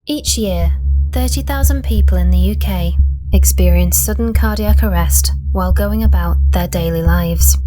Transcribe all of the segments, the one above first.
Each year, 30,000 people in the UK experience sudden cardiac arrest while going about their daily lives.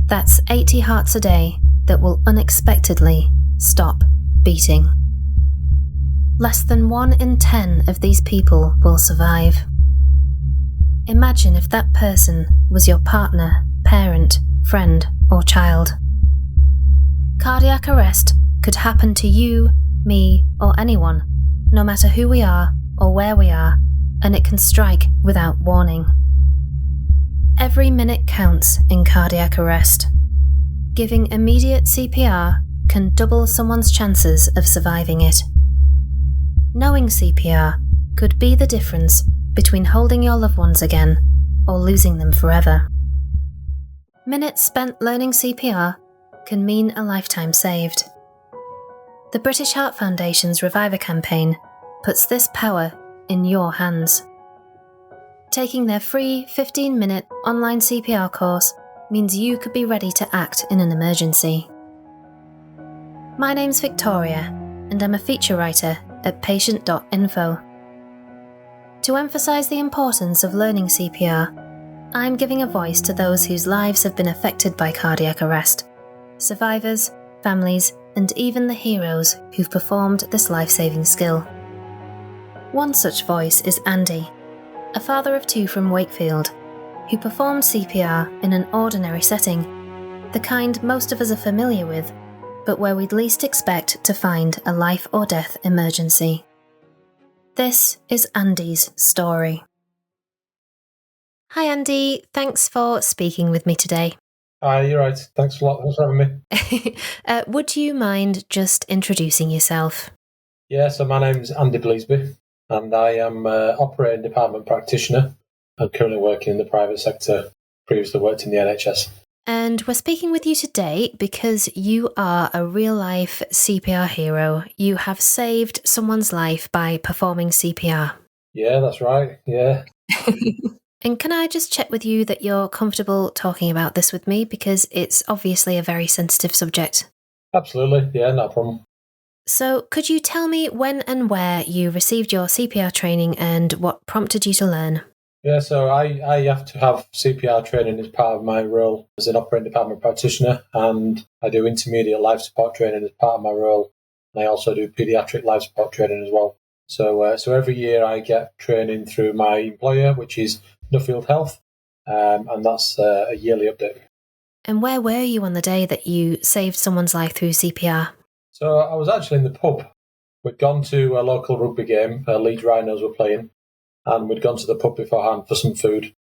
That's 80 hearts a day that will unexpectedly stop beating. Less than 1 in 10 of these people will survive. Imagine if that person was your partner, parent, friend, or child. Cardiac arrest could happen to you, me, or anyone, no matter who we are or where we are, and it can strike without warning. Every minute counts in cardiac arrest. Giving immediate CPR can double someone's chances of surviving it. Knowing CPR could be the difference between holding your loved ones again or losing them forever. Minutes spent learning CPR can mean a lifetime saved. The British Heart Foundation's Reviver campaign puts this power in your hands. Taking their free 15-minute online CPR course means you could be ready to act in an emergency. My name's Victoria, and I'm a feature writer at patient.info. To emphasise the importance of learning CPR, I'm giving a voice to those whose lives have been affected by cardiac arrest, survivors, families, and even the heroes who've performed this life-saving skill. One such voice is Andy, a father of 2 from Wakefield, who performed CPR in an ordinary setting, the kind most of us are familiar with, but where we'd least expect to find a life or death emergency. This is Andy's story. Hi Andy, thanks for speaking with me today. Hi, you're right. Thanks a lot. Thanks for having me. Would you mind just introducing yourself? Yeah, so my name's Andy Bleasby, and I am an operating department practitioner. I'm currently working in the private sector, previously worked in the NHS. And we're speaking with you today because you are a real-life CPR hero. You have saved someone's life by performing CPR. Yeah, that's right. Yeah. And can I just check with you that you're comfortable talking about this with me, because it's obviously a very sensitive subject? Absolutely. Yeah, no problem. So could you tell me when and where you received your CPR training and what prompted you to learn? Yeah, so I have to have CPR training as part of my role as an operating department practitioner, and I do intermediate life support training as part of my role, and I also do paediatric life support training as well. So every year I get training through my employer, which is Nuffield Health, and that's a yearly update. And where were you on the day that you saved someone's life through CPR? So I was actually in the pub. We'd gone to a local rugby game, Leeds Rhinos were playing, and we'd gone to the pub beforehand for some food.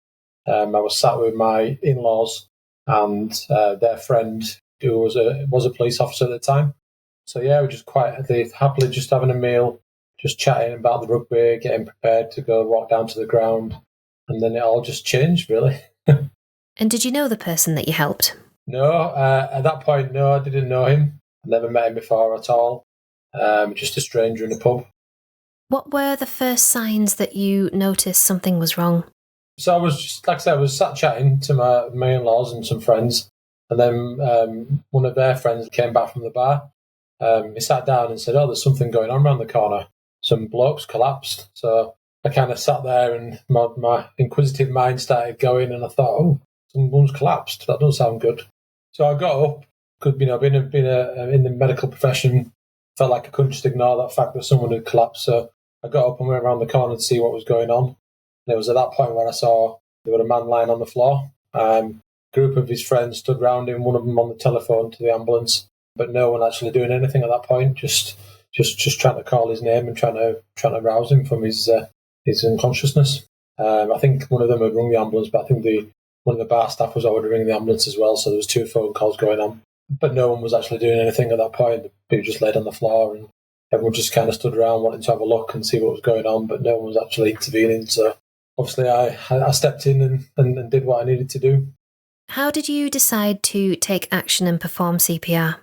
I was sat with my in-laws and their friend, who was a police officer at the time. So yeah, we just quite happily just having a meal, just chatting about the rugby, getting prepared to go walk down to the ground, and then it all just changed, really. And did you know the person that you helped? No, at that point, no, I didn't know him. I never met him before at all. Just a stranger in a pub. What were the first signs that you noticed something was wrong? So I was just, like I said, I was sat chatting to my in-laws and some friends, and then one of their friends came back from the bar. He sat down and said, "Oh, there's something going on around the corner. Some blokes collapsed." So I kind of sat there, and my inquisitive mind started going, and I thought, "Oh, someone's collapsed. That doesn't sound good." So I got up. Could being in the medical profession, felt like I couldn't just ignore that fact that someone had collapsed. So I got up and went around the corner to see what was going on. And it was at that point when I saw there was a man lying on the floor. A group of his friends stood round him, one of them on the telephone to the ambulance, but no one actually doing anything at that point. Just trying to call his name and trying to rouse him from his unconsciousness. I think one of them had rung the ambulance, but I think one of the bar staff was already ringing the ambulance as well. So there was 2 phone calls going on, but no one was actually doing anything at that point. People just laid on the floor, and everyone just kind of stood around wanting to have a look and see what was going on, but no one was actually intervening. So obviously I stepped in and did what I needed to do. How did you decide to take action and perform CPR?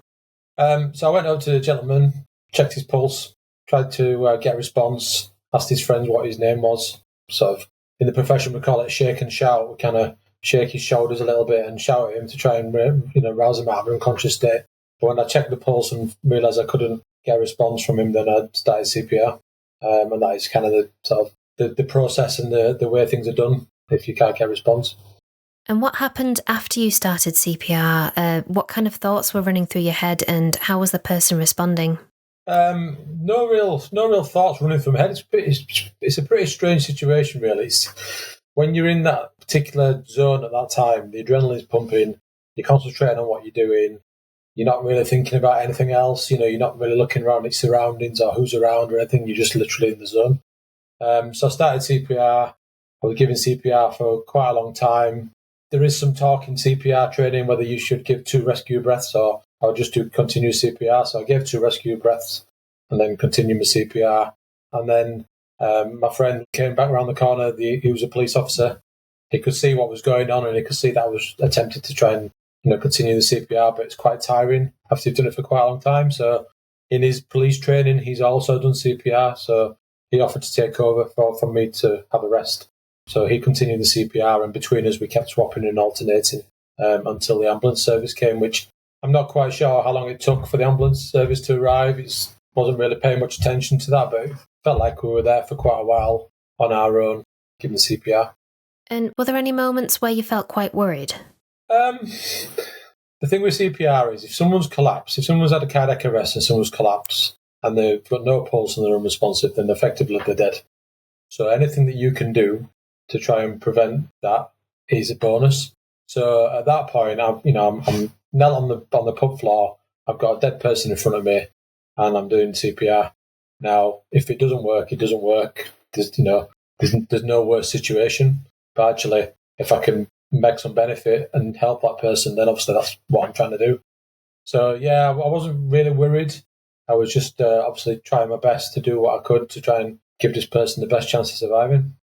So I went over to the gentleman, checked his pulse, tried to get a response, asked his friends what his name was. Sort of in the profession we call it shake and shout. We kind of shake his shoulders a little bit and shout at him to try and rouse him out of an unconscious state. But when I checked the pulse and realised I couldn't get a response from him, then I started CPR. and that is kind of the sort of the process and the way things are done if you can't get a response. And what happened after you started CPR? What kind of thoughts were running through your head, and how was the person responding? No real thoughts running through my head. It's a pretty strange situation, really. It's, when you're in that particular zone at that time, the adrenaline's pumping, you're concentrating on what you're doing, you're not really thinking about anything else, you're not really looking around at surroundings or who's around or anything, you're just literally in the zone. So I started CPR. I was giving CPR for quite a long time. There is some talk in CPR training whether you should give 2 rescue breaths or just do continuous CPR. So I gave 2 rescue breaths and then continued my CPR. And then my friend came back around the corner. He was a police officer. He could see what was going on, and he could see that I was attempting to try and continue the CPR, but it's quite tiring after you've done it for quite a long time. So in his police training, he's also done CPR. So he offered to take over for me to have a rest. So he continued the CPR, and between us, we kept swapping and alternating until the ambulance service came, which I'm not quite sure how long it took for the ambulance service to arrive. It wasn't really paying much attention to that, but it felt like we were there for quite a while on our own, giving CPR. And were there any moments where you felt quite worried? The thing with CPR is if someone's collapsed, if someone's had a cardiac arrest and someone's collapsed and they've got no pulse and they're unresponsive, then effectively they're dead. So anything that you can do to try and prevent that is a bonus. So at that point, I'm knelt on the pub floor. I've got a dead person in front of me, and I'm doing CPR. Now, if it doesn't work, it doesn't work. There's no worse situation. But actually, if I can make some benefit and help that person, then obviously that's what I'm trying to do. So yeah, I wasn't really worried. I was just obviously trying my best to do what I could to try and give this person the best chance of surviving.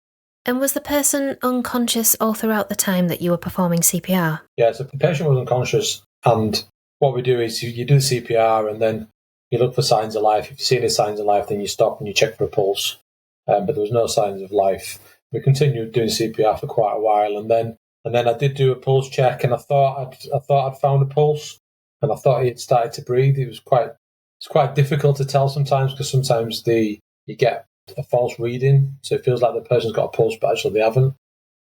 And was the person unconscious all throughout the time that you were performing CPR? Yeah, so the patient was unconscious, and what we do is you do the CPR and then you look for signs of life. If you see any signs of life, then you stop and you check for a pulse. But there was no signs of life. We continued doing CPR for quite a while, and then I did do a pulse check, and I thought I'd found a pulse, and I thought he had started to breathe. It's quite difficult to tell sometimes, because sometimes you get a false reading, so it feels like the person's got a pulse, but actually they haven't.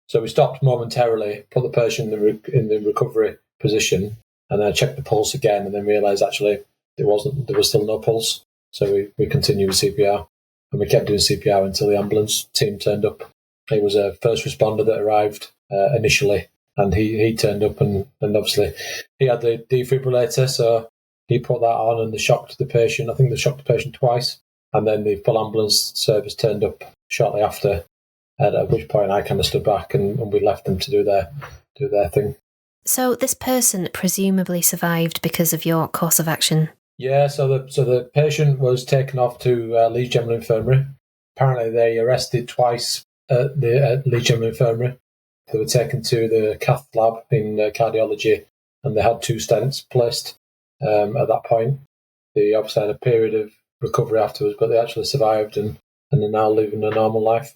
So we stopped momentarily, put the person in the recovery position, and then I checked the pulse again, and then realised actually there was still no pulse. So we continued with CPR, and we kept doing CPR until the ambulance team turned up. He was a first responder that arrived initially, and he turned up, and obviously he had the defibrillator, so he put that on, and they shocked the patient. I think they shocked the patient twice. And then the full ambulance service turned up shortly after, at which point I kind of stood back and we left them to do their thing. So this person presumably survived because of your course of action? Yeah, so the patient was taken off to Leeds General Infirmary. Apparently they arrested twice at Leeds General Infirmary. They were taken to the cath lab in cardiology, and they had 2 stents placed at that point. They obviously had a period of recovery afterwards, but they actually survived and are now living a normal life.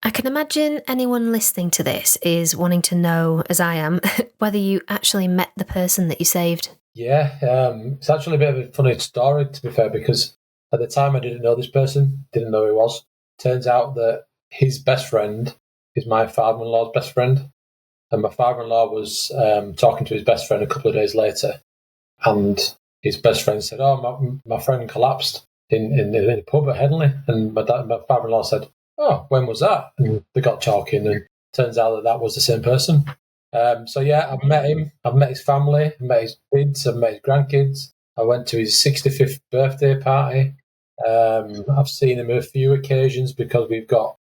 I can imagine anyone listening to this is wanting to know, as I am, whether you actually met the person that you saved. Yeah, it's actually a bit of a funny story, to be fair, because at the time I didn't know this person, didn't know who he was. Turns out that his best friend is my father-in-law's best friend, and my father-in-law was talking to his best friend a couple of days later, and his best friend said, "Oh, my friend collapsed in the pub at Headingley," and my father-in-law said, "Oh, when was that?" And they got talking, and turns out that was the same person. So yeah, I've met him. I've met his family. I've met his kids. I've met his grandkids. I went to his 65th birthday party. I've seen him a few occasions because we've got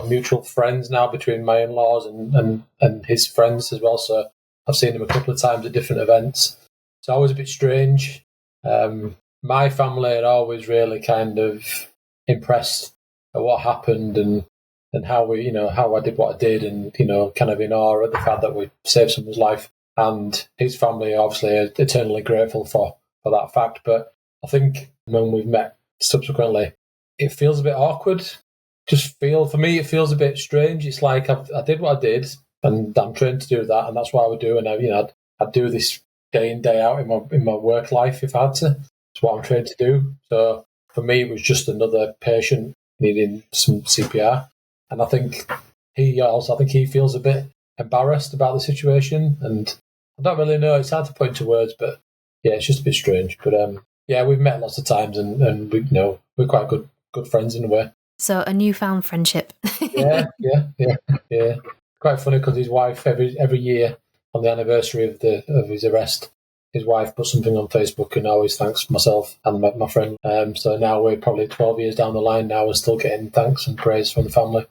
mutual friends now between my in-laws and his friends as well. So I've seen him a couple of times at different events. It's always a bit strange. My family are always really kind of impressed at what happened and how how I did what I did, and kind of in awe at the fact that we saved someone's life. And his family obviously are eternally grateful for that fact. But I think when we've met subsequently, it feels a bit awkward. For me, it feels a bit strange. It's like I did what I did, and I'm trained to do that, and that's what I would do. And I'd do this day in, day out in my work life if I had to. It's what I'm trained to do. So For me, it was just another patient needing some CPR. And I think he feels a bit embarrassed about the situation. And I don't really know, it's hard to put into words, but yeah, it's just a bit strange. But yeah, we've met lots of times and we, we're quite good friends in a way. So a newfound friendship. Yeah. Quite funny because his wife every year on the anniversary of his arrest, his wife put something on Facebook and always thanks myself and my friend. So now we're probably 12 years down the line now and still getting thanks and praise from the family.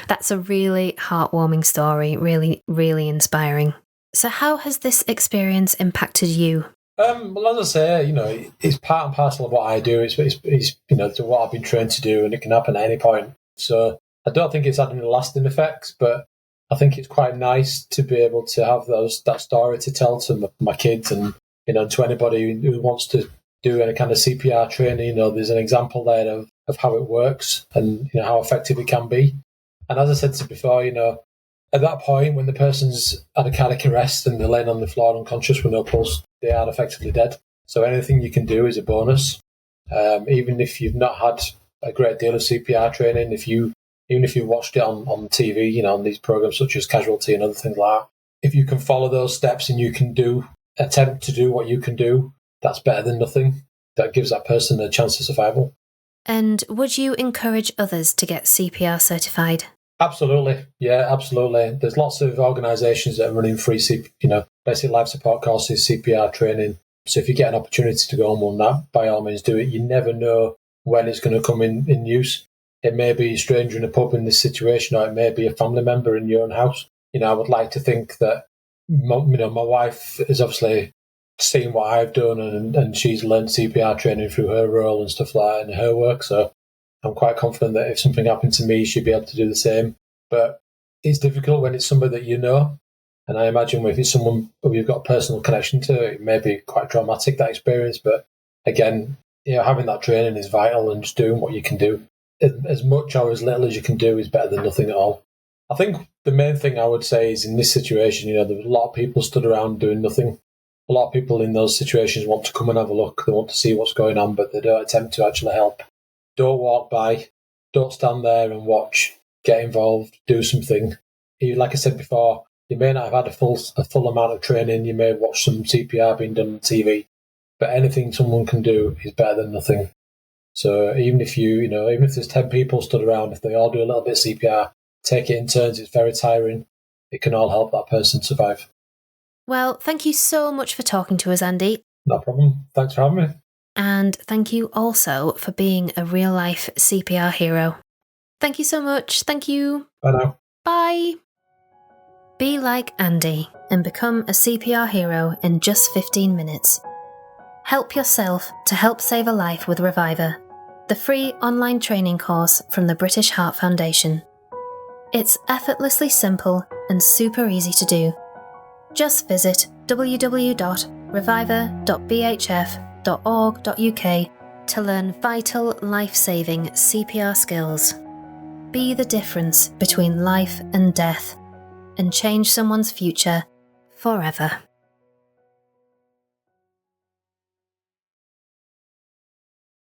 That's a really heartwarming story, really, really inspiring. So how has this experience impacted you? Well, as I say, it's part and parcel of what I do. It's to what I've been trained to do, and it can happen at any point. So I don't think it's had any lasting effects, but I think it's quite nice to be able to have that story to tell to my kids and to anybody who wants to do any kind of CPR training. There's an example there of how it works and how effective it can be. And as I said to you before, at that point when the person's had a cardiac arrest and they're laying on the floor unconscious with no pulse, they are effectively dead. So anything you can do is a bonus. Even if you've not had a great deal of CPR training, even if you watched it on TV, on these programs such as Casualty and other things like that, if you can follow those steps and you can attempt to do what you can do, that's better than nothing. That gives that person a chance of survival. And would you encourage others to get CPR certified? Absolutely. Yeah, absolutely. There's lots of organisations that are running free basic life support courses, CPR training. So if you get an opportunity to go on one, that by all means do it. You never know when it's going to come in use. It may be a stranger in a pub in this situation, or it may be a family member in your own house. I would like to think that my wife has obviously seen what I've done and she's learned CPR training through her role and stuff like that in her work. So I'm quite confident that if something happened to me, she'd be able to do the same. But it's difficult when it's somebody that you know. And I imagine if it's someone who you've got a personal connection to, it may be quite traumatic, that experience. But again, having that training is vital and just doing what you can do. As much or as little as you can do is better than nothing at all. I think the main thing I would say is in this situation, there were a lot of people stood around doing nothing. A lot of people in those situations want to come and have a look. They want to see what's going on, but they don't attempt to actually help. Don't walk by. Don't stand there and watch. Get involved. Do something. Like I said before, you may not have had a full amount of training. You may have watched some CPR being done on TV, but anything someone can do is better than nothing. So even if even if there's 10 people stood around, if they all do a little bit of CPR, take it in turns. It's very tiring. It can all help that person survive. Well, thank you so much for talking to us, Andy. No problem. Thanks for having me. And thank you also for being a real-life CPR hero. Thank you so much. Thank you. Bye now. Bye. Be like Andy and become a CPR hero in just 15 minutes. Help yourself to help save a life with Reviver, the free online training course from the British Heart Foundation. It's effortlessly simple and super easy to do. Just visit www.reviver.bhf.org.uk to learn vital life-saving CPR skills. Be the difference between life and death and change someone's future forever.